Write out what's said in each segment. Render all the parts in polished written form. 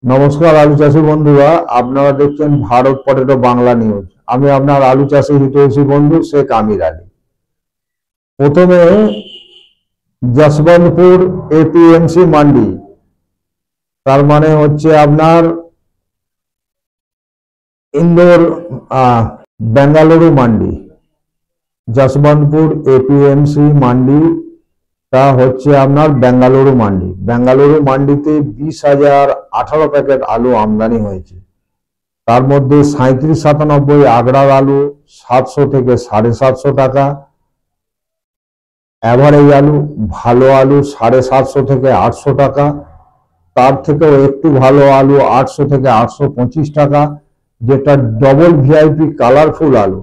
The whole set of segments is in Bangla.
নমস্কার আলু চাষী বন্ধুরা, আপনারা দেখছেন ভারত পটেটো বাংলা নিউজ। আমি আপনার আলু চাষী হিতৈষী বন্ধু শেখ আমির আলী। প্রথমে যশবন্তপুর এপিএমসি মান্ডি, তার মানে হচ্ছে আপনার ইন্দোর বেঙ্গালুরু মান্ডি। যশবন্তপুর এপিএমসি মান্ডি তা হচ্ছে আপনার বেঙ্গালুরু মান্ডি। বেঙ্গালুরু মান্ডিতে 20,018 প্যাকেট আলু আমদানি হয়েছে। তার মধ্যে 3797 আগড়ার আলু 700 থেকে 750 টাকা, অ্যাভারেজ আলু ভালো আলু 750 থেকে 800 টাকা, তার থেকেও একটু ভালো আলু 800 থেকে 825 টাকা, যেটা ডবল ভিআইপি কালারফুল আলু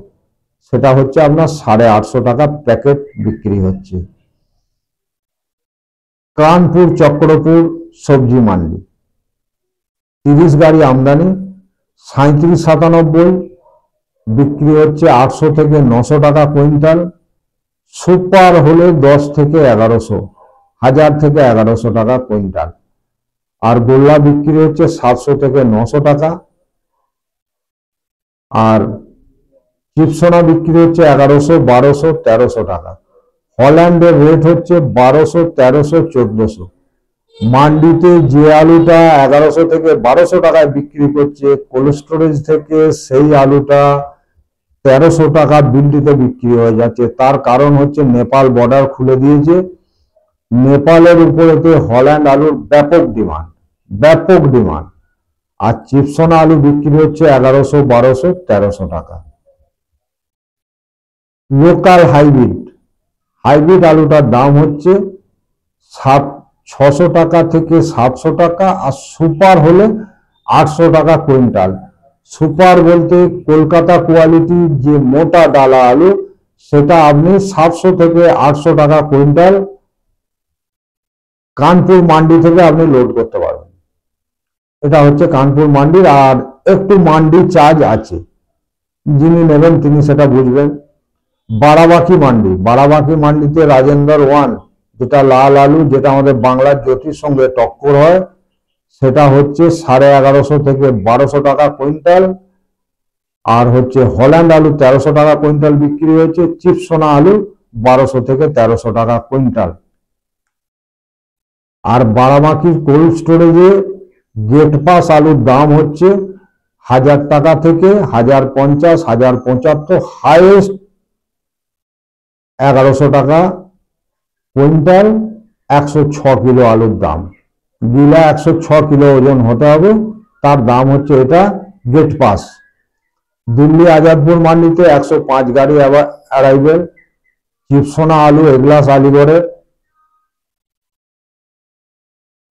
সেটা হচ্ছে আপনার 850 টাকা প্যাকেট বিক্রি হচ্ছে। কানপুর চক্রপুর সবজি মান্ডি 30 গাড়ি আমদানি, 3797 বিক্রি হচ্ছে 800 থেকে 900 টাকা কুইন্টাল। সুপার হলে 10 থেকে 1100, 1000 থেকে 1100 টাকা কুইন্টাল। আর গোল্লা বিক্রি হচ্ছে 700 থেকে 900 টাকা। আর চিপসোনা বিক্রি হচ্ছে 1100, 1200, 1300 টাকা। হল্যান্ডের রেট হচ্ছে 1200, 1300, 1400। মান্ডিতে যে আলুটা 1100 থেকে 1200 টাকায় বিক্রি করছে, কোল্ড স্টোরেজ থেকে সেই আলুটা 1300 টাকা বিলটিতে বিক্রি হয়ে যাচ্ছে। তার কারণ হচ্ছে নেপাল বর্ডার খুলে দিয়েছে। নেপালের উপরেতে হল্যান্ড আলুর ব্যাপক ডিমান্ড। আর চিপসোনা আলু বিক্রি হচ্ছে 1100, 1200, 1300 টাকা। লোকাল হাইব্রিড আলুটার দাম হচ্ছে 600 টাকা থেকে 700 টাকা, আর সুপার হলে 800 টাকা কুইন্টাল। সুপার বলতে কলকাতা কোয়ালিটি যে মোটা ডালা আলু, সেটা আপনি 700 থেকে 800 টাকা কুইন্টাল কানপুর মান্ডি থেকে আপনি লোড করতে পারবেন। এটা হচ্ছে কানপুর মান্ডির। আর একটু মান্ডি চার্জ আছে, যিনি নেবেন তিনি সেটা বুঝবেন। বারাবাঁকি মান্ডিতে রাজেন্দ্র 1, যেটা লাল আলু, যেটা আমাদের বাংলার জ্যোতির সঙ্গে টক্কর হয়, সেটা হচ্ছে 1150 থেকে 1200 টাকা কুইন্টাল। আর হচ্ছে হল্যান্ড আলু 1300 টাকা কুইন্টাল বিক্রি হয়েছে। চিপসোনা আলু 1200 থেকে 1300 টাকা কুইন্টাল। আর বারাবাঁকির কোল্ড স্টোরেজে গেট পাস আলুর দাম হচ্ছে 1000 টাকা থেকে 1050, 1075, হাইয়েস্ট 1100 টাকা কুইন্টাল। 106 কিলো আলুর দাম, গিলা 106 কিলো ওজন হতে হবে, তার দাম হচ্ছে এটা গেট পাস। দিল্লি আজাদপুর মান্ডিতে 105 গাড়ি অ্যারাইভেল। চিপসোনা আলু এগলাস আলিগড়ে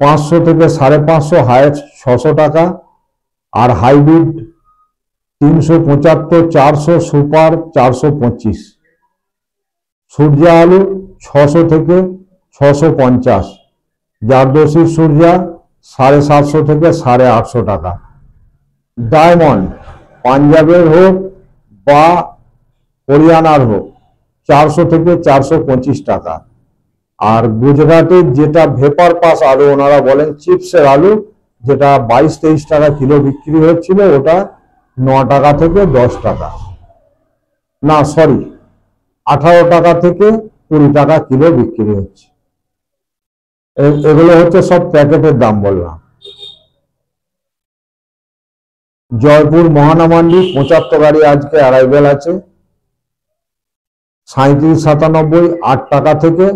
500 থেকে 550, হাইয়েস্ট 600 টাকা। আর হাইব্রিড 375, 400, সুপার 425। সূর্যা আলু 600 থেকে 650, জারদোসি সূর্যা 750 থেকে 850 টাকা। ডায়মন্ড পাঞ্জাবের হোক বা হরিয়ানার হোক 400 থেকে 425 টাকা। আর গুজরাটের যেটা ভেপার পাস আলু ওনারা বলেন চিপসের আলু, যেটা 22-23 টাকা কিলো বিক্রি হচ্ছিল, ওটা 9 টাকা থেকে 10 টাকা, না সরি 18 টাকা থেকে 20 টাকা কিলো বিক্রি হচ্ছে। এগুলো হচ্ছে সব প্যাকেটের দাম বললাম। জয়পুর মহানা মান্ডি 75 গাড়ি আজকে অ্যারাইভেল আছে। 3797, 8 টাকা থেকে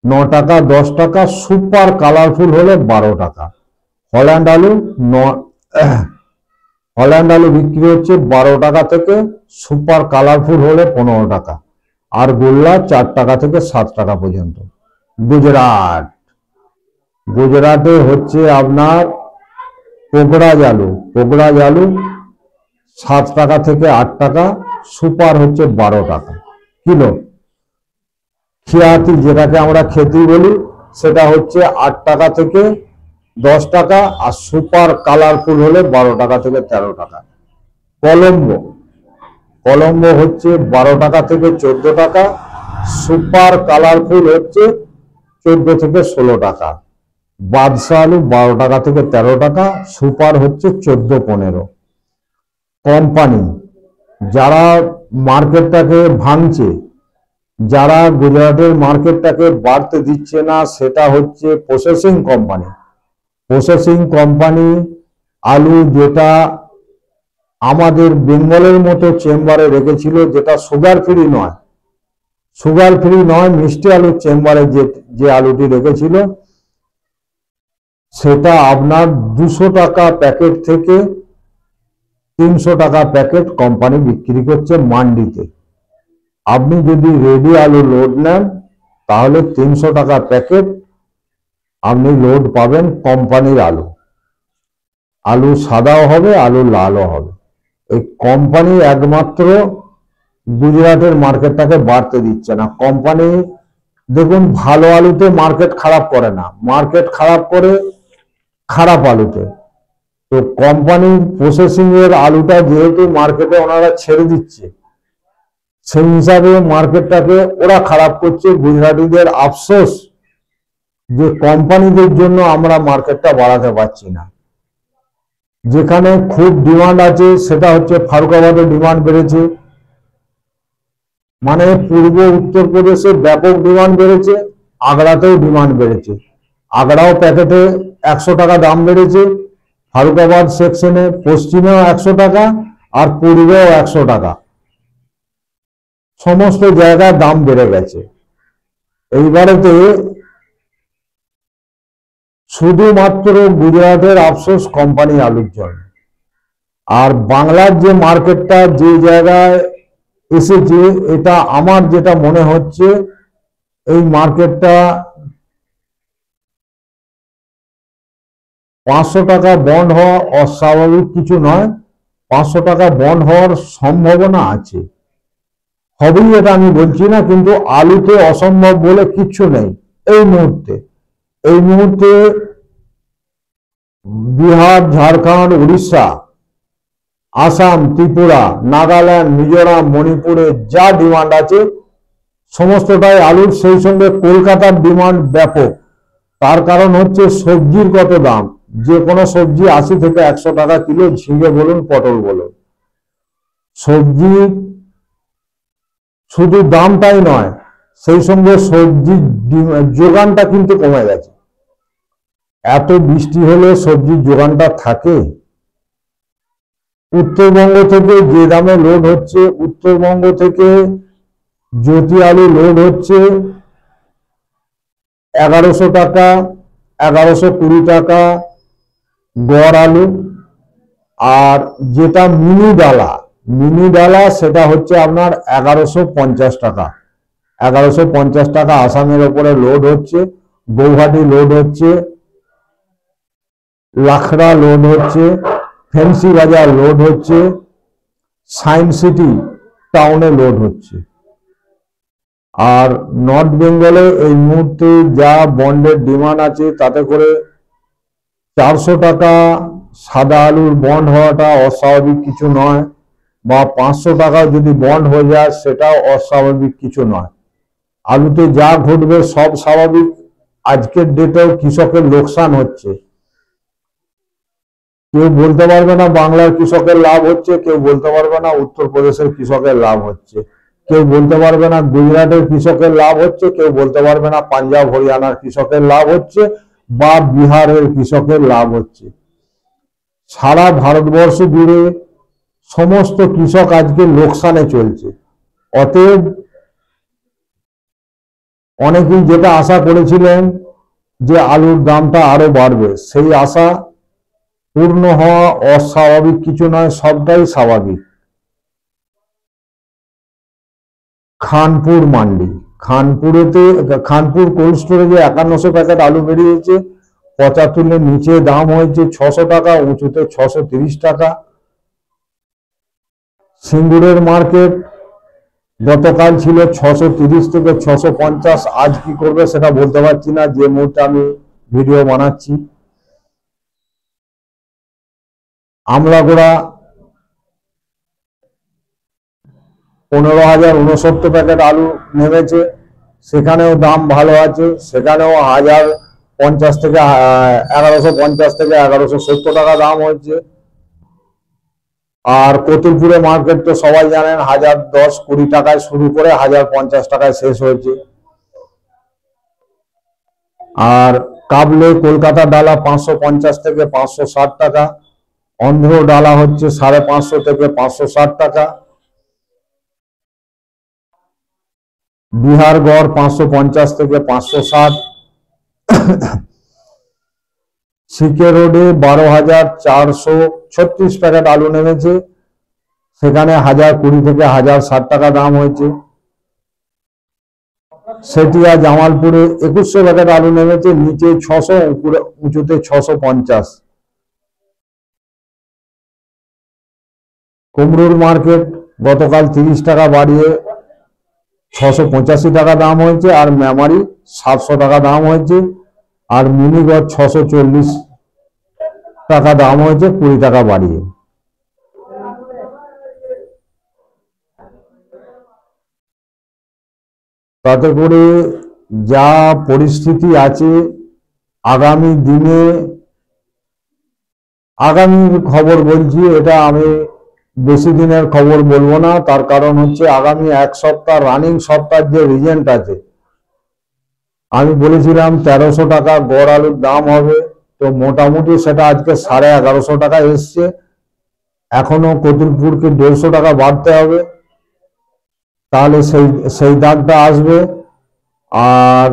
9 টাকা, 10 টাকা। সুপার কালারফুল হলে 12 টাকা। হল্যান্ড আলু বিক্রি হচ্ছে 12 টাকা থেকে, সুপার কালারফুল হলে 15 টাকা। আর গোল্লা 4 টাকা থেকে 7 টাকা পর্যন্ত। গুজরাটে হচ্ছে আপনার পোগরাজ আলু 7 টাকা থেকে 8 টাকা, সুপার হচ্ছে 12 টাকা কিলো। খিয়াতি, যেটাকে আমরা খেতি বলি, সেটা হচ্ছে 8 টাকা থেকে 10 টাকা, আর সুপার কালারফুল হলে 12 টাকা থেকে 13 টাকা। কলম্বো হচ্ছে 12 টাকা থেকে 14 টাকা, সুপার কালারফুল হচ্ছে 14 থেকে 16 টাকা। বাদশা আলু 12 টাকা থেকে 13 টাকা, সুপার হচ্ছে 14-15। কোম্পানি যারা মার্কেটটাকে ভাঙছে, যারা গুজরাটের মার্কেটটাকে বাড়তে দিচ্ছে না, সেটা হচ্ছে প্রসেসিং কোম্পানি। প্রসেসিং কোম্পানি আলু যেটা আমাদের বেঙ্গলের মতো চেম্বারে রেখেছিল, যেটা সুগার ফ্রি নয়, সুগার ফ্রি নয়, মিষ্টি আলুর চেম্বারে যে আলুটি রেখেছিল, সেটা আপনার 200 টাকা প্যাকেট থেকে 300 টাকা প্যাকেট কোম্পানি বিক্রি করছে মান্ডিতে। আপনি যদি রেডি আলু লোড নেন তাহলে 300 টাকা প্যাকেট আপনি লোড পাবেন কোম্পানির আলু। আলু সাদাও হবে, আলু লালও হবে। এই কোম্পানি একমাত্র গুজরাটের মার্কেটটাকে বাড়তে দিচ্ছে না। কোম্পানি দেখুন, ভালো আলুতে মার্কেট খারাপ করে না, মার্কেট খারাপ করে খারাপ আলুতে। তো কোম্পানির প্রসেসিং এর আলুটা যেহেতু মার্কেটে ওনারা ছেড়ে দিচ্ছে, সেই হিসাবে মার্কেটটাকে ওরা খারাপ করছে। গুজরাটিদের আফসোস যে কোম্পানিদের জন্য আমরা মার্কেটটা বাড়াতে পারছি না। যেখানে খুব ডিমান্ড আছে সেটা হচ্ছে ফারুকাবাদে ডিমান্ড বেড়েছে, মানে পূর্ব উত্তরপ্রদেশে ব্যাপক ডিমান্ড বেড়েছে, আগ্রাতেও ডিমান্ড বেড়েছে। আগ্রাও প্যাকেটে 100 টাকা দাম বেড়েছে, ফারুকাবাদ সেকশনে পশ্চিমেও 100 টাকা আর পূর্বেও 100 টাকা, সমস্ত জায়গায় দাম বেড়ে গেছে। এইবারেতে শুধুমাত্র গুজরাটের আফসোস কোম্পানি আলুর জন্য। আর বাংলার যে মার্কেটটা যে জায়গায় এসেছে, এটা আমার যেটা মনে হচ্ছে, এই মার্কেটটা 500 টাকা বন্ড হওয়া অস্বাভাবিক কিছু নয়। 500 টাকা বন্ড হওয়ার সম্ভাবনা আছে, হবেই এটা আমি বলছি না, কিন্তু আলুতে অসম্ভব বলে কিচ্ছু নেই এই মুহূর্তে। এই মুহূর্তে বিহার, ঝাড়খণ্ড, উড়িষ্যা, আসাম, ত্রিপুরা, নাগাল্যান্ড, মিজোরাম, মণিপুরে যা ডিমান্ড আছে সমস্তটাই আলুর। সেই সঙ্গে কলকাতার ডিমান্ড ব্যাপক। তার কারণ হচ্ছে সবজির কত দাম, যে কোনো সবজি 80 থেকে 100 টাকা কিলো, ঝিঙে বলুন, পটল বলুন। সবজি শুধু দামটাই নয়, সেই সঙ্গে সবজির যোগানটা কিন্তু কমে গেছে। এত বৃষ্টি হলে সবজির যোগানটা থাকে? উত্তরবঙ্গ থেকে যে দামে লোড হচ্ছে, উত্তরবঙ্গ থেকে জ্যোতি আলু লোড হচ্ছে 1100 টাকা, 1120 টাকা গড় আলু। আর যেটা মিনি ডালা সেটা হচ্ছে আপনার 1150 টাকা। 1150 টাকা আসামের ওপরে লোড হচ্ছে, গৌহাটি লোড হচ্ছে, লাখড়া লোড হচ্ছে, ফেন্সি বাজার লোড হচ্ছে, সায়েন্স সিটি টাউনে লোড হচ্ছে। আর নর্থ বেঙ্গলে এই মুহূর্তে যা বন্ডের ডিমান্ড আছে, তাতে করে 400 টাকা সাদা আলুর বন্ড হওয়াটা অস্বাভাবিক কিছু নয়, বা 500 টাকা যদি বন্ড হয়ে যায় সেটাও অস্বাভাবিক কিছু নয়। আলুতে যা ঘটবে সব স্বাভাবিক। আজকের ডেটেও কৃষকের লোকসান হচ্ছে। কেউ বলতে পারবে না বাংলার কৃষকের লাভ হচ্ছে, কেউ বলতে পারবে না উত্তরপ্রদেশের কৃষকের লাভ হচ্ছে, কেউ বলতে পারবে না গুজরাটের কৃষকের লাভ হচ্ছে, কেউ বলতে পারবে না পাঞ্জাব হরিয়ানার কৃষকের লাভ হচ্ছে বা বিহারের কৃষকের লাভ হচ্ছে। সারা ভারতবর্ষ জুড়ে সমস্ত কৃষক আজকে লোকসানে চলছে। অতএব অনেকেই যেটা আশা করেছিলেন যে আলুর দামটা আরো বাড়বে, সেই আশা পূর্ণ হওয়া অস্বাভাবিক কিছু নয়, সবটাই স্বাভাবিক। খানপুর মান্ডি, খানপুর কোল্ড স্টোরেজে 5100 প্যাকেট আলু বেরিয়েছে, 75 নিচে দাম হয়েছে 600 টাকা, উঁচুতে 630 টাকা। সিঙ্গুরের মার্কেট গতকাল ছিল 630 থেকে 650, আজ কি করবে সেটা বলতে পারছি না, যে মুহূর্তে আমি ভিডিও বানাচ্ছি। আমলাগোড়া 15,069 প্যাকেট আলু নেমেছে, সেখানেও দাম ভালো আছে, সেখানেও 1000 50 থেকে 1150 থেকে 1170 টাকা দাম হয়েছে। আর কতুলপুরে মার্কেট তো সবাই জানেন 1010-20 টাকায় শুরু করে 1050 টাকায় শেষ হয়েছে। আর কাবলে কলকাতা ডালা 550 থেকে 560 টাকা, অন্ধ্র ডালা হচ্ছে 550 থেকে 560 টাকা, বিহার গড় 550 থেকে 560। সিকে রোডে 12,436 প্যাকেট আলু নেমেছে, সেখানে 1020 থেকে 1060 টাকা দাম হয়েছে। সেটিয়া জামালপুরে 2100 প্যাকেট আলু নেমেছে, নিচে 600, উপরে উঁচুতে 650। কুমড়োর মার্কেট গতকাল 30 টাকা বাড়িয়ে 685 টাকা দাম হয়েছে, আর মেমারি 700 টাকা দাম হয়েছে, আর মিনিগড় 640 টাকা দাম হয়েছে 20 টাকা বাড়িয়ে। তাতে করে যা পরিস্থিতি আছে, আগামী দিনে, আগামী খবর বলছি, এটা আমি বেশি দিনের খবর বলবো না। তার কারণ হচ্ছে আগামী এক সপ্তাহ, রানিং সপ্তাহের যে রিজেন্ট আছে, আমি বলেছিলাম 1300 টাকা গড় আলুর দাম হবে, তো মোটামুটি সেটা আজকে 1150 টাকা এসছে। এখনো কতুলপুরকে 150 টাকা বাড়তে হবে, তাহলে সেই দাগটা আসবে। আর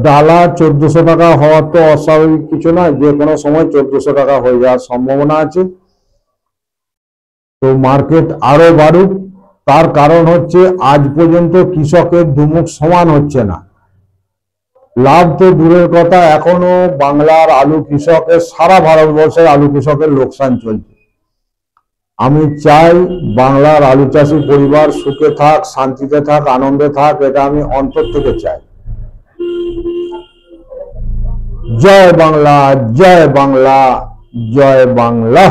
ডালা 1400 টাকা হওয়ার তো অস্বাভাবিক কিছু না, যে কোনো সময় 1400 টাকা হয়ে যাওয়ার সম্ভাবনা আছে। তো মার্কেট আরো বাড়ুক, তার কারণ হচ্ছে আজ পর্যন্ত কৃষকের দুমুখ সমান হচ্ছে না। লাভ তো দূরের কথা, এখনো বাংলার আলু কৃষকের, সারা ভারতবর্ষের আলু কৃষকের লোকসান চলছে। আমি চাই বাংলার আলু চাষী পরিবার সুখে থাক, শান্তিতে থাক, আনন্দে থাক, এটা আমি অন্তর থেকে চাই। জয় বাংলা, জয় বাংলা, জয় বাংলা।